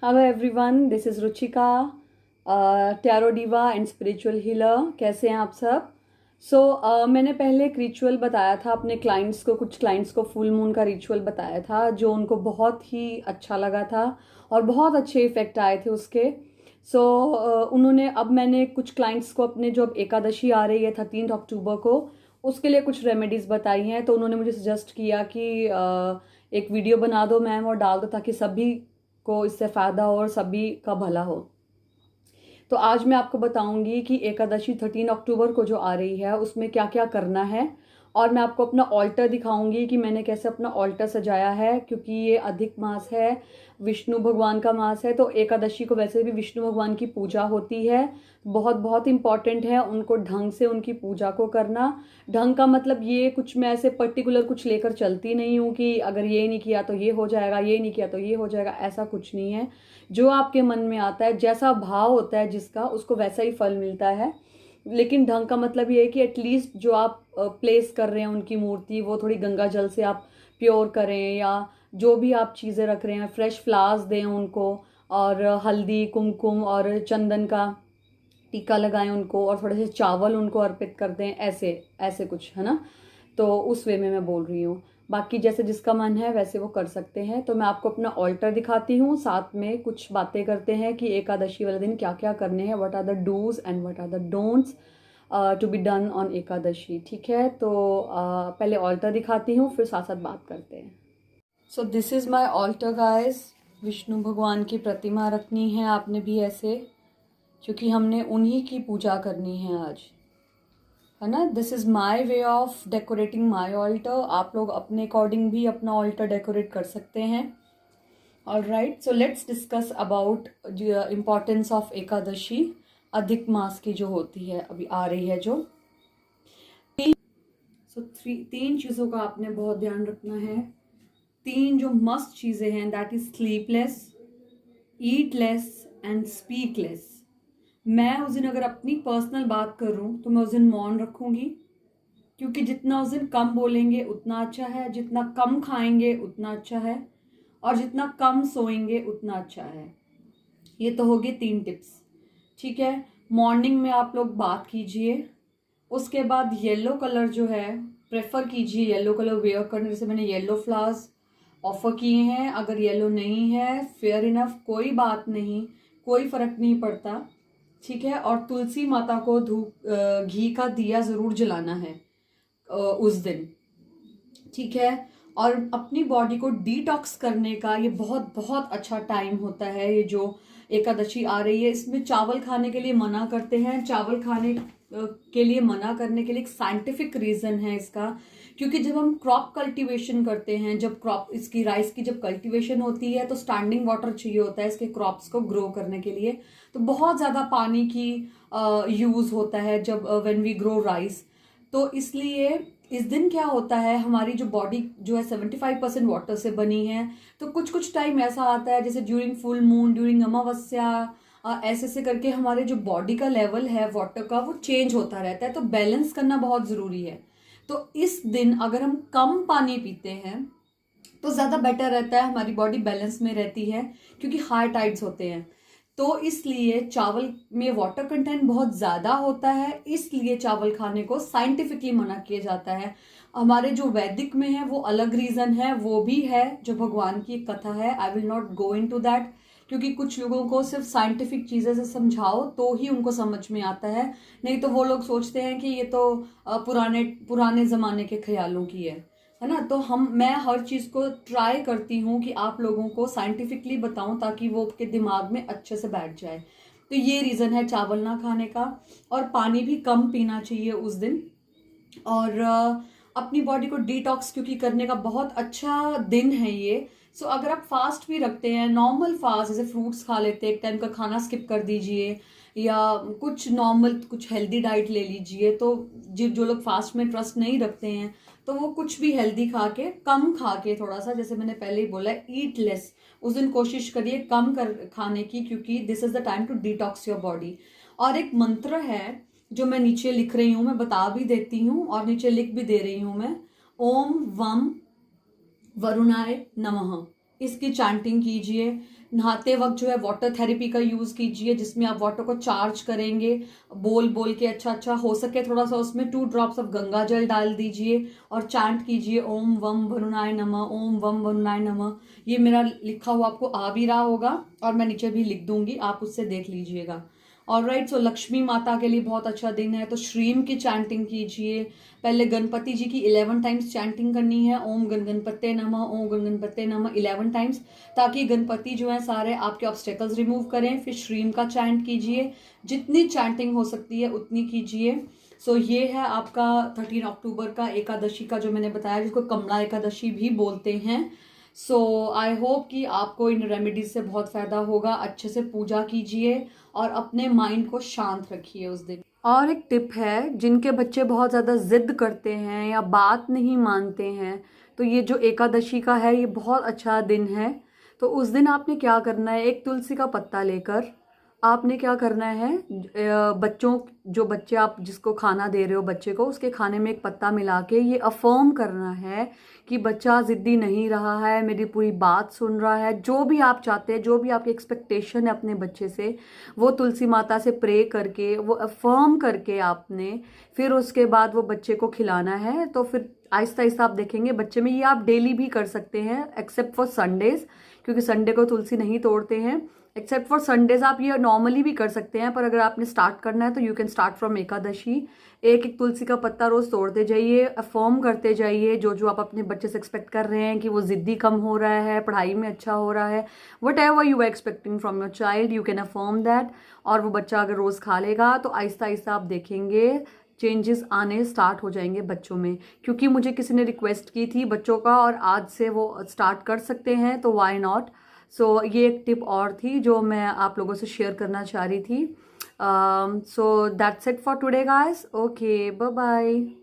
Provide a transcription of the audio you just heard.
Hello everyone, this is Ruchika, tarot diva and spiritual healer. कैसे हैं आप सब? मैंने पहले एक रिचुअल बताया था अपने क्लाइंट्स को, कुछ क्लाइंट्स को फुल मून का रिचुअल बताया था जो उनको बहुत ही अच्छा लगा था और बहुत अच्छे इफ़ेक्ट आए थे उसके। उन्होंने, अब मैंने कुछ क्लाइंट्स को अपने, जो अब एकादशी आ रही है 13 अक्टूबर को, उसके लिए कुछ रेमेडीज़ बताई हैं। तो उन्होंने मुझे सजेस्ट किया कि एक वीडियो बना दो मैम और डाल दो ताकि सभी को इससे फ़ायदा हो और सभी का भला हो। तो आज मैं आपको बताऊंगी कि एकादशी 13 अक्टूबर को जो आ रही है उसमें क्या क्या करना है, और मैं आपको अपना ऑल्टर दिखाऊंगी कि मैंने कैसे अपना ऑल्टर सजाया है, क्योंकि ये अधिक मास है, विष्णु भगवान का मास है। तो एकादशी को वैसे भी विष्णु भगवान की पूजा होती है, बहुत बहुत इम्पॉर्टेंट है उनको ढंग से उनकी पूजा को करना। ढंग का मतलब ये, कुछ मैं ऐसे पर्टिकुलर कुछ लेकर चलती नहीं हूँ कि अगर ये नहीं किया तो ये हो जाएगा, ये नहीं किया तो ये हो जाएगा, ऐसा कुछ नहीं है। जो आपके मन में आता है, जैसा भाव होता है जिसका, उसको वैसा ही फल मिलता है। लेकिन ढंग का मतलब ये है कि एटलीस्ट जो आप प्लेस कर रहे हैं उनकी मूर्ति, वो थोड़ी गंगा जल से आप प्योर करें, या जो भी आप चीज़ें रख रहे हैं फ्रेश फ्लावर्स दें उनको, और हल्दी कुमकुम और चंदन का टीका लगाएं उनको, और थोड़े से चावल उनको अर्पित कर दें। ऐसे ऐसे कुछ है ना, तो उस वे में मैं बोल रही हूँ। बाकी जैसे जिसका मन है वैसे वो कर सकते हैं। तो मैं आपको अपना ऑल्टर दिखाती हूँ, साथ में कुछ बातें करते हैं कि एकादशी वाले दिन क्या क्या करने हैं, what are the dos and what are the don'ts to be done on Ekadashi. ठीक है, तो पहले ऑल्टर दिखाती हूँ, फिर साथ साथ बात करते हैं। So this is my altar guys. Vishnu भगवान की प्रतिमा रखनी है आपने भी ऐसे, क्योंकि हमने उन्हीं की पूजा करनी है आज, है ना। This is my way of decorating my altar. आप लोग अपने अकॉर्डिंग भी अपना ऑल्टर डेकोरेट कर सकते हैं। All right, so let's discuss about the importance of Ekadashi, अधिक मास की जो होती है, अभी आ रही है जो। तीन चीज़ों का आपने बहुत ध्यान रखना है। तीन जो मस्ट चीज़ें हैं, that is sleepless, eat less and speak less. मैं उस दिन अगर अपनी पर्सनल बात करूं तो मैं उस दिन मौन रखूंगी, क्योंकि जितना उस दिन कम बोलेंगे उतना अच्छा है, जितना कम खाएंगे उतना अच्छा है, और जितना कम सोएंगे उतना अच्छा है। ये तो होगी तीन टिप्स। ठीक है, मॉर्निंग में आप लोग बात कीजिए। उसके बाद येलो कलर जो है प्रेफर कीजिए, येलो कलर वेयर करने। जैसे मैंने येलो फ्लावर्स ऑफर किए हैं, अगर येलो नहीं है फेयर इनफ, कोई बात नहीं, कोई फर्क नहीं पड़ता। ठीक है, और तुलसी माता को धूप घी का दिया जरूर जलाना है उस दिन। ठीक है, और अपनी बॉडी को डिटॉक्स करने का ये बहुत बहुत अच्छा टाइम होता है। ये जो एकादशी आ रही है, इसमें चावल खाने के लिए मना करते हैं। चावल खाने के लिए मना करने के लिए एक साइंटिफिक रीजन है इसका, क्योंकि जब हम क्रॉप कल्टीवेशन करते हैं, जब क्रॉप इसकी राइस की जब कल्टीवेशन होती है तो स्टैंडिंग वाटर चाहिए होता है इसके क्रॉप्स को ग्रो करने के लिए। तो बहुत ज्यादा पानी की यूज होता है जब व्हेन वी ग्रो राइस। तो इसलिए इस दिन क्या होता है, हमारी जो बॉडी जो है 75% वाटर से बनी है। तो कुछ कुछ टाइम ऐसा आता है, जैसे ड्यूरिंग फुल मून, ड्यूरिंग अमावस्या, ऐसे ऐसे करके हमारे जो बॉडी का लेवल है वाटर का वो चेंज होता रहता है। तो बैलेंस करना बहुत जरूरी है। तो इस दिन अगर हम कम पानी पीते हैं तो ज्यादा बेटर रहता है, हमारी बॉडी बैलेंस में रहती है, क्योंकि हाई टाइड्स होते हैं। तो इसलिए चावल में वाटर कंटेंट बहुत ज्यादा होता है, इसलिए चावल खाने को साइंटिफिकली मना किया जाता है। हमारे जो वैदिक में है वो अलग रीजन है, वो भी है जो भगवान की एक कथा है। I will not go into that, क्योंकि कुछ लोगों को सिर्फ साइंटिफिक चीजें से समझाओ तो ही उनको समझ में आता है, नहीं तो वो लोग सोचते हैं कि ये तो पुराने पुराने जमाने के ख्यालों की है ना। तो मैं हर चीज को ट्राई करती हूँ कि आप लोगों को साइंटिफिकली बताऊं, ताकि वो आपके दिमाग में अच्छे से बैठ जाए। तो ये रीजन है चावल ना खाने का, और पानी भी कम पीना चाहिए उस दिन। और अपनी बॉडी को डिटॉक्स क्योंकि करने का बहुत अच्छा दिन है ये। अगर आप फास्ट भी रखते हैं, नॉर्मल फास्ट, जैसे फ्रूट्स खा लेते हैं, एक टाइम का खाना स्किप कर दीजिए, या कुछ नॉर्मल कुछ हेल्दी डाइट ले लीजिए। तो जो लोग फास्ट में ट्रस्ट नहीं रखते हैं तो वो कुछ भी हेल्दी खा के, कम खा के, थोड़ा सा, जैसे मैंने पहले ही बोला, ईट लेस। उस दिन कोशिश करिए कम कर खाने की, क्योंकि this is the time to detox your body. और एक मंत्र है जो मैं नीचे लिख रही हूं, मैं बता भी देती हूँ और नीचे लिख भी दे रही हूं मैं। ओम वम वरुणाय नमः, इसकी चैंटिंग कीजिए। नहाते वक्त जो है वाटर थेरेपी का यूज़ कीजिए, जिसमें आप वाटर को चार्ज करेंगे बोल बोल के। अच्छा हो सके थोड़ा सा उसमें 2 ड्रॉप्स ऑफ गंगा जल डाल दीजिए और चैंट कीजिए ओम वम वरुणाय नमः, ओम वम वरुणाय नमः। ये मेरा लिखा हुआ आपको आ भी रहा होगा और मैं नीचे भी लिख दूंगी, आप उससे देख लीजिएगा। ऑलराइट, सो लक्ष्मी माता के लिए बहुत अच्छा दिन है, तो श्रीम की चैंटिंग कीजिए। पहले गणपति जी की 11 टाइम्स चैंटिंग करनी है, ओम गण गणपते नमः, ओम गण गणपते नमः 11 टाइम्स, ताकि गणपति जो है सारे आपके ऑब्स्टेकल्स रिमूव करें। फिर श्रीम का चैंट कीजिए, जितनी चैंटिंग हो सकती है उतनी कीजिए। सो ये है आपका 13 अक्टूबर का एकादशी का जो मैंने बताया, जिसको कमला एकादशी भी बोलते हैं। सो आई होप कि आपको इन रेमेडीज से बहुत फ़ायदा होगा। अच्छे से पूजा कीजिए और अपने माइंड को शांत रखिए उस दिन। और एक टिप है, जिनके बच्चे बहुत ज़्यादा ज़िद करते हैं या बात नहीं मानते हैं, तो ये जो एकादशी का है ये बहुत अच्छा दिन है। तो उस दिन आपने क्या करना है, एक तुलसी का पत्ता लेकर आपने क्या करना है, बच्चों जो बच्चे आप जिसको खाना दे रहे हो बच्चे को, उसके खाने में एक पत्ता मिला के ये अफर्म करना है कि बच्चा ज़िद्दी नहीं रहा है, मेरी पूरी बात सुन रहा है। जो भी आप चाहते हैं, जो भी आपकी एक्सपेक्टेशन है अपने बच्चे से, वो तुलसी माता से प्रे करके, वो अफर्म करके आपने फिर उसके बाद वो बच्चे को खिलाना है। तो फिर आहिस्ता आहिस्ता आप देखेंगे बच्चे में, ये आप डेली भी कर सकते हैं एक्सेप्ट फॉर संडेज़, क्योंकि संडे को तुलसी नहीं तोड़ते हैं। एक्सेप्ट फॉर संडेज आप ये नॉर्मली भी कर सकते हैं, पर अगर आपने स्टार्ट करना है तो you can start from Ekadashi. एक एक तुलसी का पत्ता रोज तोड़ते जाइए, अफर्म करते जाइए जो जो आप अपने बच्चे से एक्सपेक्ट कर रहे हैं कि वो जिद्दी कम हो रहा है, पढ़ाई में अच्छा हो रहा है, whatever you are expecting from your child, you can affirm that. और वो बच्चा अगर रोज खा लेगा तो आहिस्ता आहिस्ता आप देखेंगे चेंजेस आने स्टार्ट हो जाएंगे बच्चों में। क्योंकि मुझे किसी ने रिक्वेस्ट की थी बच्चों का, और आज से वो स्टार्ट कर सकते हैं, तो वाई नॉट। सो ये एक टिप और थी जो मैं आप लोगों से शेयर करना चाह रही थी। So that's it for today guys. Okay, bye bye.